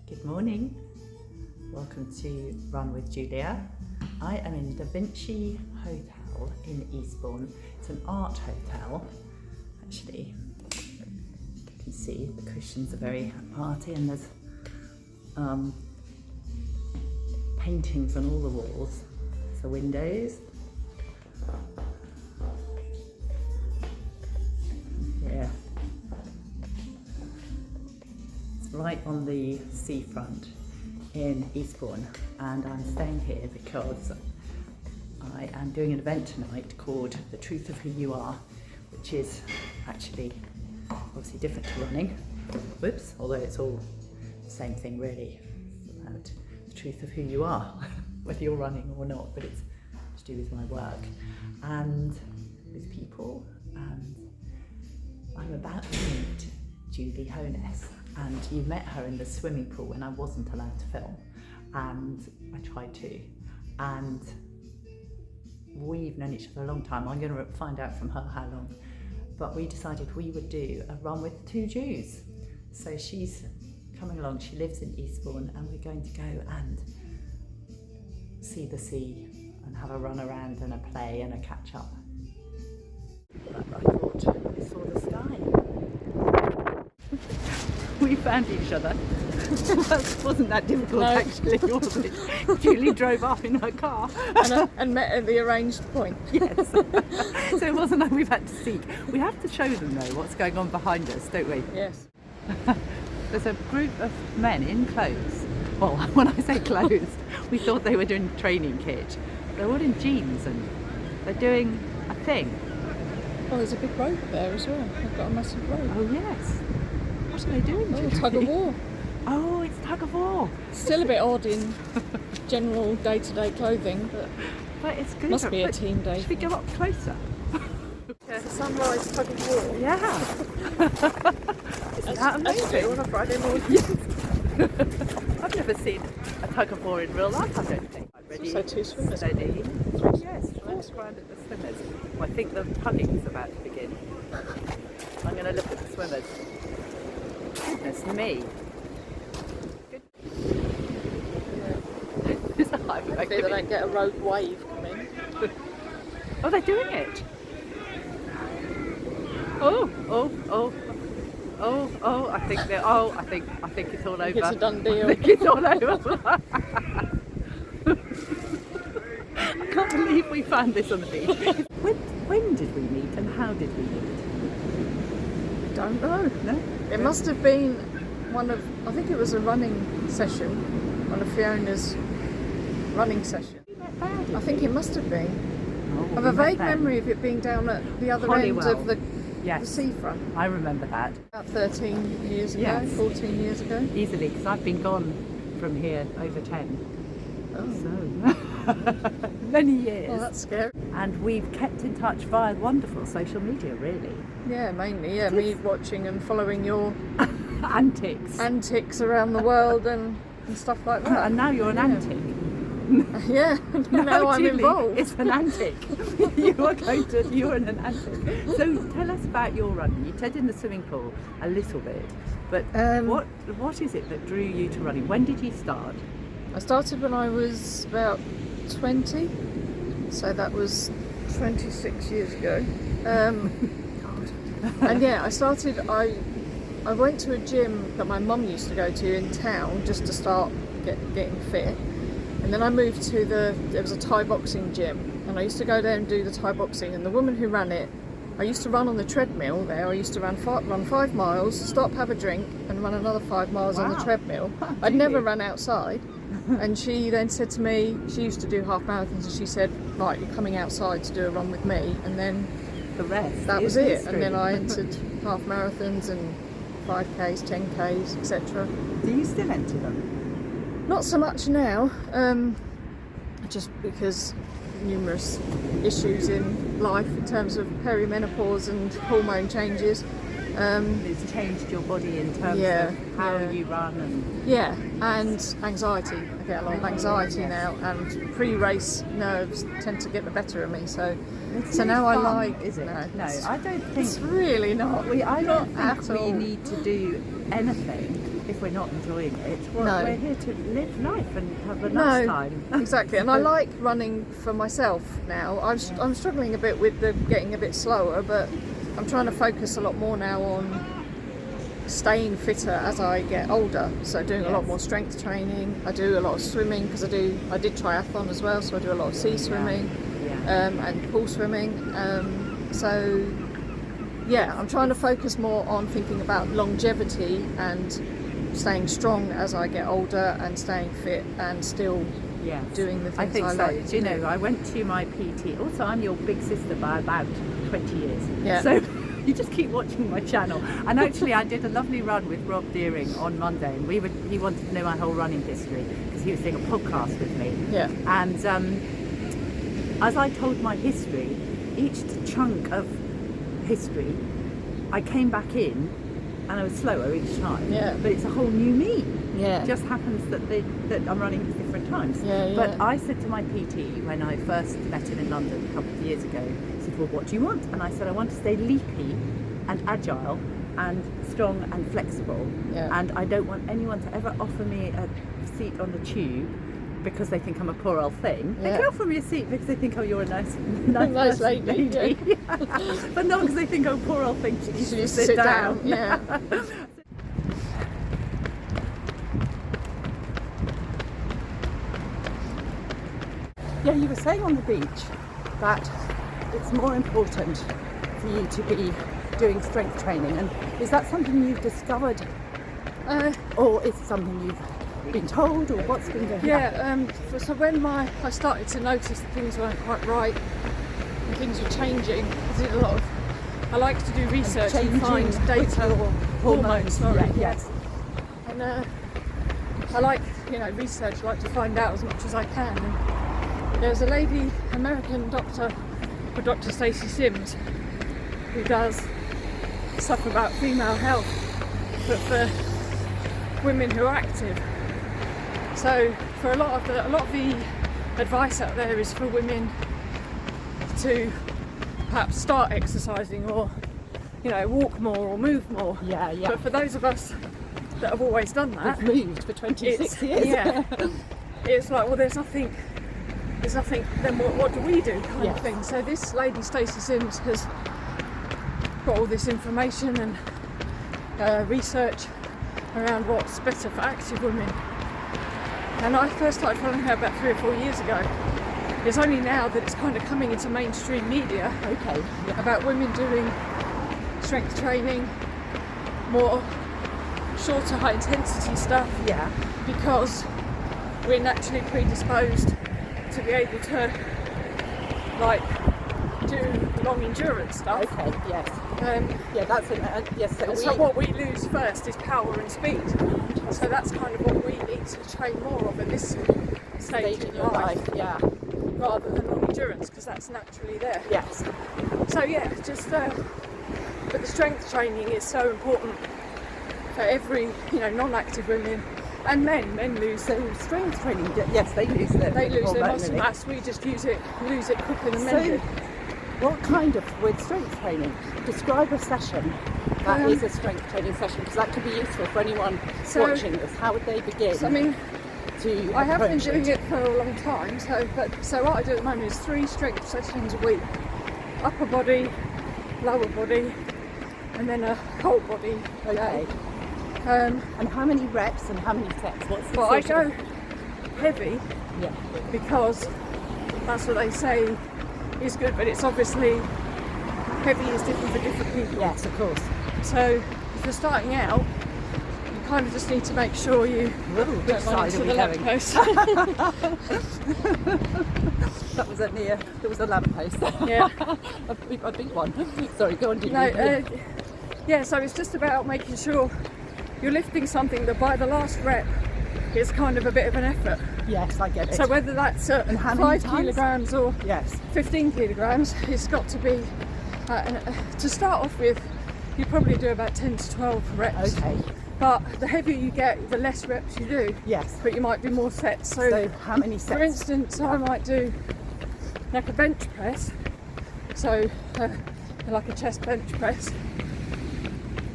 Good morning, welcome to Run with Julia. I am in Da Vinci Hotel in Eastbourne. It's an art hotel, actually. You can see the cushions are very arty and there's paintings on all the walls. So windows. Yeah. Right on the seafront in Eastbourne, and I'm staying here because I am doing an event tonight called The Truth of Who You Are, which is actually obviously different to running, although it's all the same thing really. It's about the truth of who you are, whether you're running or not, but it's to do with my work and with people, and I'm about to meet Ju1, and you met her in the swimming pool when I wasn't allowed to film, and I tried to, and we've known each other a long time. I'm going to find out from her how long, but we decided we would do a run with two Jews. So she's coming along, she lives in Eastbourne, and we're going to go and see the sea and have a run around and a play and a catch up. But I thought I saw the sky. We found each other. That wasn't that difficult, actually, was it? Julie drove off in her car. and met at the arranged point. Yes. So it wasn't like we've had to seek. We have to show them, though, what's going on behind us, don't we? Yes. There's a group of men in clothes. Well, when I say clothes, we thought they were doing training kit. They're all in jeans and they're doing a thing. Well, there's a big rope there as well. They've got a massive rope. Oh, yes. What are they doing? Oh, tug of war. Oh, it's tug of war. Still a bit odd in general day-to-day clothing, but it's good. Must be a team day. Should we go up closer? It's a sunrise tug of war. Yeah. Isn't that amazing? As you do on a Friday morning. Yes. I've never seen a tug of war in real life, I don't think. Ready, also two swimmers. Steady. Yes, first round at the swimmers. Well, I think the tugging is about to begin. I'm going to look at the swimmers. Goodness me. Hopefully they don't get a rogue wave coming. Oh, they're doing it. Oh, I think they're, I think it's all over. It's a done deal. I think it's all over. I can't believe we found this on the beach. When did we meet and how did we meet? Don't know. No? It must have been I think it was a running session, one of Fiona's running sessions. I think it must have been. I have a vague memory of it being down at the other end of the seafront. I remember that. About 13 years ago, Yes. 14 years ago. Easily, because I've been gone from here over 10. Oh. So, many years. Well, that's scary. And we've kept in touch via wonderful social media, really. Yeah, mainly, yeah. Me watching and following your antics around the world and stuff like that. And now you're an antic. Yeah, now I'm Julie, involved. It's an antic. You're an antic. So tell us about your running. You said in the swimming pool a little bit, but what is it that drew you to running? When did you start? I started when I was about 20, so that was 26 years ago. And yeah, I went to a gym that my mum used to go to in town just to start getting fit. And then I moved to there was a Thai boxing gym, and I used to go there and do the Thai boxing, and the woman who ran it, I used to run on the treadmill there. I used to run 5 miles, stop, have a drink, and run another 5 miles on the treadmill. I'd never run outside. And she then said to me, she used to do half marathons, and she said, right, you're coming outside to do a run with me, and then the rest. That was it. And then I entered half marathons and 5Ks, 10Ks, etc. Do you still enter them? Not so much now, just because numerous issues in life in terms of perimenopause and hormone changes. It's changed your body in terms of how you run and anxiety. I get a lot of anxiety now, and pre-race nerves tend to get the better of me. So now I like. Is it? No, I don't think it's really not. I don't think we need to do anything if we're not enjoying it, well, No. we're here to live life and have a nice time. Exactly. And I like running for myself now. I'm struggling a bit with the getting a bit slower, but I'm trying to focus a lot more now on staying fitter as I get older. So doing a lot more strength training. I do a lot of swimming because I did triathlon as well, so I do a lot of sea swimming and pool swimming. So yeah, I'm trying to focus more on thinking about longevity and staying strong as I get older and staying fit and still doing the things I think so. like. Do you know, I went to my PT. Also, I'm your big sister by about 20 years. Yeah. So you just keep watching my channel. And actually, I did a lovely run with Rob Deering on Monday, and he wanted to know my whole running history because he was doing a podcast with me. Yeah. And as I told my history, each chunk of history, I came back in and I was slower each time. Yeah. But it's a whole new me. Yeah. It just happens that I'm running at different times. Yeah, yeah. But I said to my PT when I first met him in London a couple of years ago, he said, well, what do you want? And I said, I want to stay leapy and agile and strong and flexible. Yeah. And I don't want anyone to ever offer me a seat on the tube because they think I'm a poor old thing. They can offer me a seat because they think, oh, you're a nice lady. Yeah. But not because they think, oh, poor old thing, she needs to sit down. Yeah. Yeah, you were saying on the beach that it's more important for you to be doing strength training, and is that something you've discovered, or is it something you've been told, or what's been going on? Yeah, so when I started to notice that things weren't quite right and things were changing, I like to do research and find data or hormones, Yes. And I like, research, I like to find out as much as I can. And there's a lady, American doctor, called Dr. Stacey Sims, who does stuff about female health, but for women who are active. So for a lot of the advice out there is for women to perhaps start exercising or walk more or move more. Yeah. But for those of us that have always done that, we've moved for 26 years. Yeah, it's like, well, there's nothing. Then what do we do, kind of thing. So this lady Stacey Sims has got all this information and research around what's better for active women. And I first started following her about 3 or 4 years ago. It's only now that it's kind of coming into mainstream media. Okay. Yeah. About women doing strength training, more shorter, high intensity stuff. Yeah. Because we're naturally predisposed to be able to do long endurance stuff. Okay. Yes. Yeah, that's yes. So what we lose first is power and speed. So that's kind of what we need to train more of at this stage in your life. Yeah. Rather than long endurance, because that's naturally there. Yes. So yeah, just but the strength training is so important for every non-active women and men. Men lose strength training. Yes, they lose their muscle mass. We just lose it quicker than men do. What kind of, with strength training, describe a session that is a strength training session, because that could be useful for anyone watching this. How would they begin? I have been doing it for a long time. So what I do at the moment is 3 strength sessions a week: upper body, lower body, and then a whole body. Okay. And how many reps and how many sets? I go heavy, because that's what they say is good, but it's obviously heavy is different for different people. Yes, of course. So if you're starting out, you kind of just need to make sure you don't run into the lamppost. That was there was a lamppost. Yeah. a big one. Sorry, go on. So it's just about making sure you're lifting something that by the last rep is kind of a bit of an effort. Yes, I get it. So whether that's 5 kilograms or 15 kilograms, it's got to be, to start off with, you probably do about 10 to 12 reps. Okay. But the heavier you get, the less reps you do. Yes. But you might do more sets. So how many sets? For instance, I might do like a bench press. So like a chest bench press.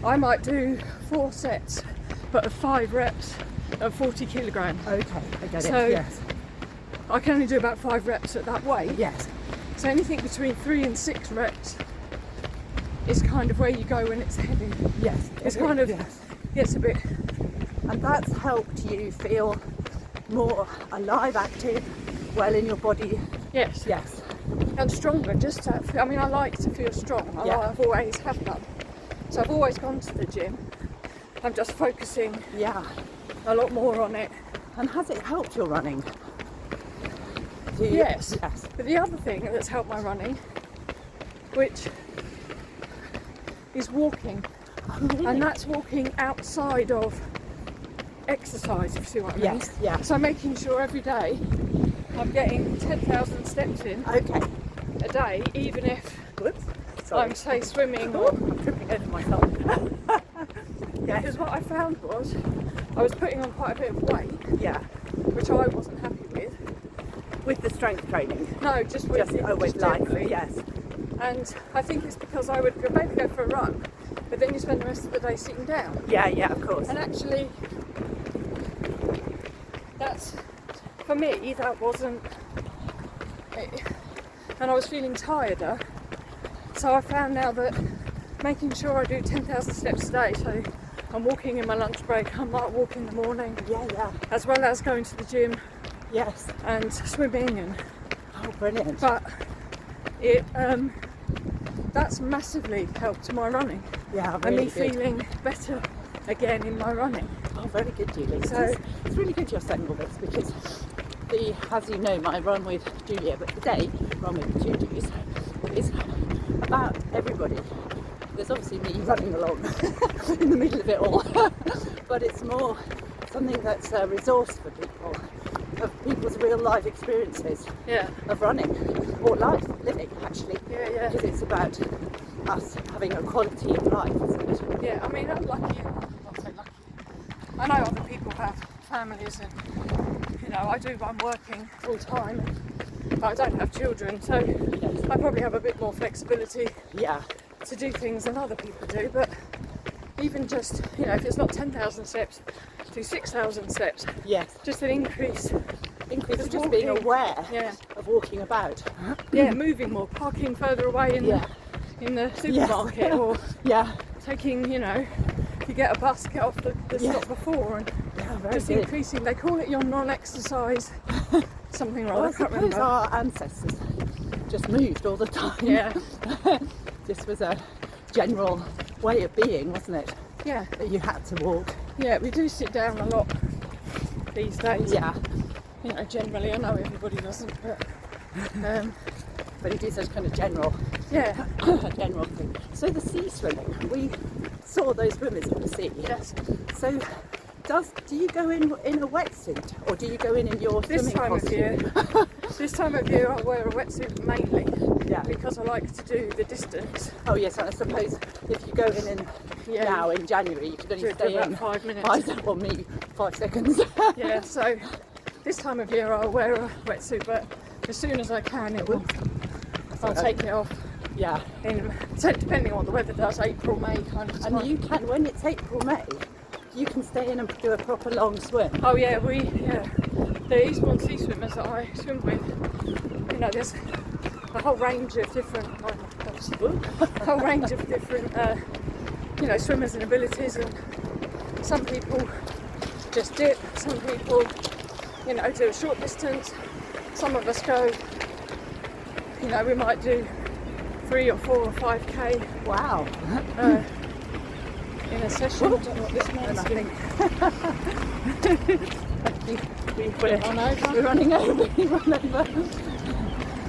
I might do 4 sets but of 5 reps at 40 kilograms. Okay, I get So it. Yes. I can only do about 5 reps at that weight. Yes. So anything between 3 and 6 reps is kind of where you go when it's heavy. Yes. It's kind of, yes. gets a bit, And that's helped you feel more alive, active, well in your body. yes, Yes. and stronger. Just to, I mean, I like to feel strong. I've always have done. So I've always gone to the gym. I'm just focusing Yeah. a lot more on it. And has it helped your running? Do you- Yes. Yes. But the other thing that's helped my running, which is walking, and that's walking outside of exercise, if you see what I mean. Yes. Yeah. So making sure every day I'm getting 10,000 steps in Okay. a day, even if Whoops. Sorry. I'm, say, swimming Oh, or... I'm tripping over myself. Yes. Because what I found was I was putting on quite a bit of weight, Yeah. which I wasn't happy with. With the strength training. No, just with, With just life. generally. Yes. And I think it's because I would maybe go for a run, but then you spend the rest of the day sitting down. Yeah. Yeah. Of course. And actually, that's, for me, that wasn't it. And I was feeling tireder. So I found now that making sure I do 10,000 steps a day, so I'm walking in my lunch break, I might walk in the morning, Yeah. Yeah. as well as going to the gym Yes. and swimming, and Oh, brilliant. but it that's massively helped my running Yeah. and Really me good. feeling better again in my running. Oh, very good, Julie. So- It's really good you're saying all this because as you know, my run with Julia, but today, run with the Ju2s, is about everybody. There's obviously me running along in the middle of it all, but it's more something that's a resource for people, of people's real life experiences Yeah, of running, or life, living actually, yeah. because it's about us having a quality of life, isn't it? Yeah, I mean, I'm lucky. I'll say lucky. I know other people have families, and I'm working full time, but I don't have children, so I probably have a bit more flexibility Yeah, to do things than other people do. But even just, if it's not 10,000 steps, do 6,000 steps, yes. just an increase. Increase Just just being walking. aware Yeah. of walking about. Yeah, moving more, parking further away in Yeah. the supermarket, or Yeah. taking, if you get a bus, get off the Yeah. stop before, and Yeah, very just good. increasing. They call it your non-exercise something or Well, I other. I can't suppose remember. our ancestors just moved all the time. Yeah, This was a general way of being, wasn't it? yeah, That you had to walk. yeah. We do sit down a lot these days. Yeah. Generally, I know everybody doesn't, but But it is a kind of general yeah, general thing. So the sea swimming, we saw those swimmers in the sea. yes. So do you go in a wetsuit, or do you go in your This swimming time costume? of year, this time of year, I wear a wetsuit mainly Yeah. because I like to do the distance. Oh yes, and I suppose if you go in Yeah. now in January, you could only Do stay about in 5 minutes. 5 seconds. Yeah, so this time of year I'll wear a wetsuit, but as soon as I can, I'll take it off. Yeah. So depending on what the weather does, April, May kind of time. And you can, when it's April, May, you can stay in and do a proper long swim. Oh yeah, the Eastbourne sea swimmers that I swim with, there's a whole range of different, swimmers and abilities, and some people just dip, some people, do a short distance, some of us go, we might do 3 or 4 or 5k Wow. in a session. I don't know what this means. We're running over. We run over.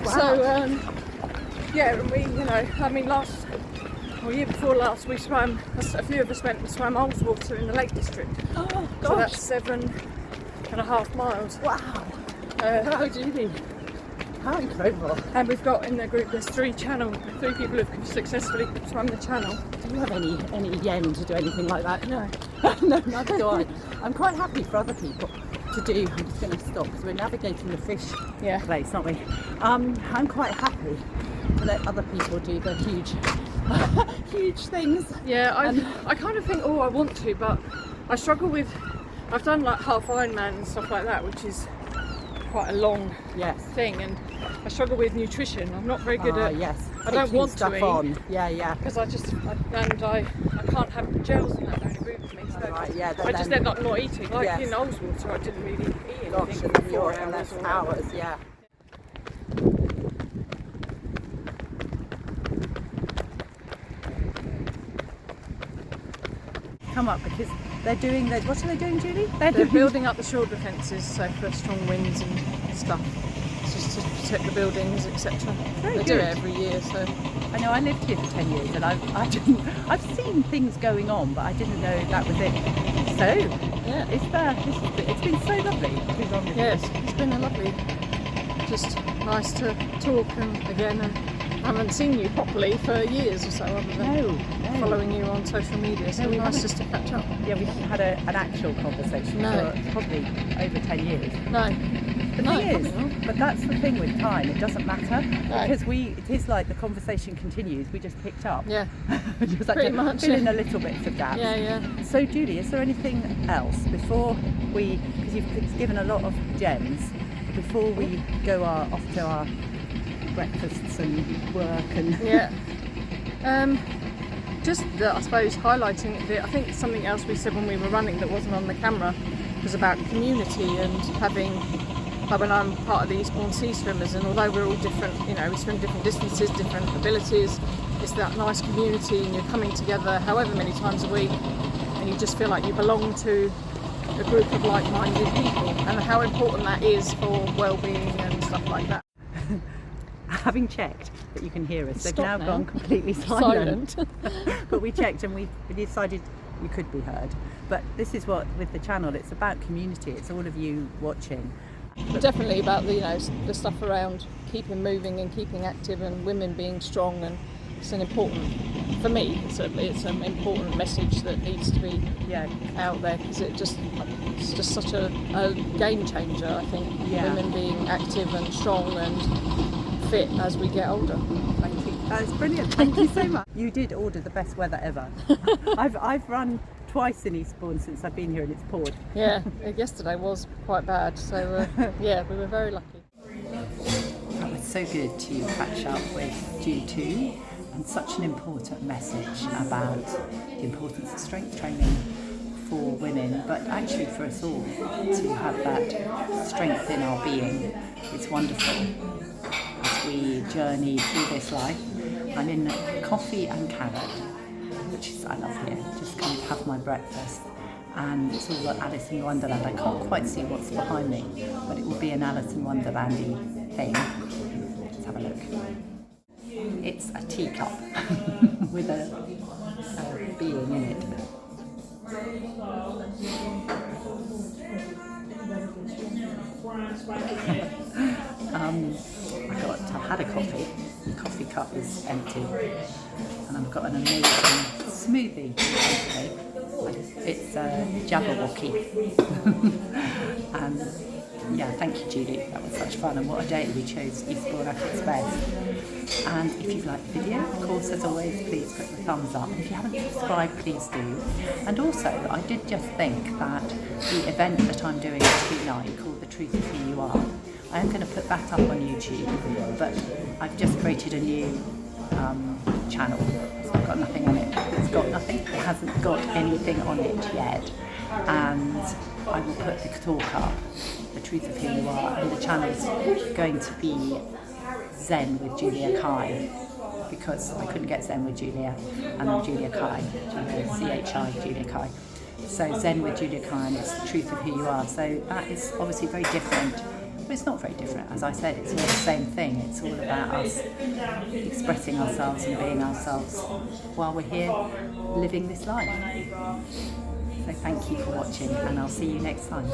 Wow. So, and year before last, we swam, a few of us went and swam Ullswater in the Lake District. Oh So gosh. that's 7.5 miles. Wow. How Judy. How incredible. And we've got in the group, there's 3 people who've successfully swum the channel. Do you have any yen to do anything like that? No. No, neither do I. I'm quite happy for other people to do. I'm just going to stop because we're navigating the fish Yeah. place, aren't we? I'm quite happy to let other people do the huge, huge things. Yeah, I kind of think, I want to, but I struggle with, I've done like half Ironman and stuff like that, which is quite a long Yes. thing, and I struggle with nutrition. I'm not very good at, Yes. I don't Taking want stuff to eat. on. Yeah. Because I can't have gels and that don't agree with me. So Right, yeah, I just end up not eating. Like Yes. in Ullswater, I didn't really eat anything Gosh, for and 4 and hours that's or whatever. hours, yeah. Come up because they're doing the, what are they doing, Julie? They're building up the shore defences, so for strong winds and stuff. It's just to protect the buildings, etc. Very They do good. it every year, so I know, I lived here for 10 years and I've seen things going on, but I didn't know that was it. So, yeah. it's been so lovely. It's been lovely. Yes, it's been a lovely, just nice to talk, and again, I haven't seen you properly for years or so, other than No. following you on social media, so No, we nice haven't. just to catch up. Yeah, we haven't had an actual conversation No. for probably over 10 years. No. The No, thing is, probably not. but that's the thing with time, it doesn't matter No. because it is like the conversation continues, we just picked up. Yeah, Just like pretty to much, fill in yeah. a little bit of gaps. yeah. So Julie, is there anything else before because you've given a lot of gems, before we go off to our breakfasts and work and Yeah. Just I suppose highlighting I think something else we said when we were running that wasn't on the camera was about community and having, like when I'm part of the Eastbourne Sea Swimmers, and although we're all different, we swim different distances, different abilities, it's that nice community, and you're coming together however many times a week, and you just feel like you belong to a group of like-minded people, and how important that is for well-being and stuff like that. having checked that you can hear us, they've Stop now now. gone completely silent. But we checked and we decided you could be heard. But this is what, with the channel, it's about community. It's all of you watching. Definitely about the stuff around keeping moving and keeping active and women being strong, and it's an important, for me, it's an important message that needs to be out there, because it's just such a game changer, I think. Yeah. Women being active and strong and fit as we get older. Thank you. That's brilliant. Thank you so much. You did order the best weather ever. I've run twice in Eastbourne since I've been here and it's poured. Yeah, yesterday was quite bad, so yeah, we were very lucky. That was so good to catch up with Ju2, and such an important message about the importance of strength training for women, but actually for us all to have that strength in our being. It's wonderful as we journey through this life. I'm in coffee and carrot, which is I love here. Just kind of have my breakfast, and it's all like Alice in Wonderland. I can't quite see what's behind me, but it will be an Alice in Wonderland-y thing. Let's have a look. It's a teacup with a being in it. I had a coffee. The coffee cup is empty, and I've got an amazing smoothie today. It's Jabberwocky. And yeah, thank you, Julie. That was such fun, and what a day we chose Eastbourne at its best. And if you've liked the video, of course, as always, please put the thumbs up. If you haven't subscribed, please do. And also, I did just think that the event that I'm doing tonight, called The Truth of Who You Are, I am going to put that up on YouTube, but I've just created a new channel. It's got nothing on it. It's got nothing. It hasn't got anything on it yet. And I will put the talk up, The Truth of Who You Are, and the channel is going to be Zen with Julia Kai, because I couldn't get Zen with Julia, and I'm Julia Kai, C-H-I, Julia Kai. So Zen with Julia Kai, and it's The Truth of Who You Are. So that is obviously very different. But it's not very different, as I said, it's all the same thing. It's all about us expressing ourselves and being ourselves while we're here living this life. So thank you for watching, and I'll see you next time.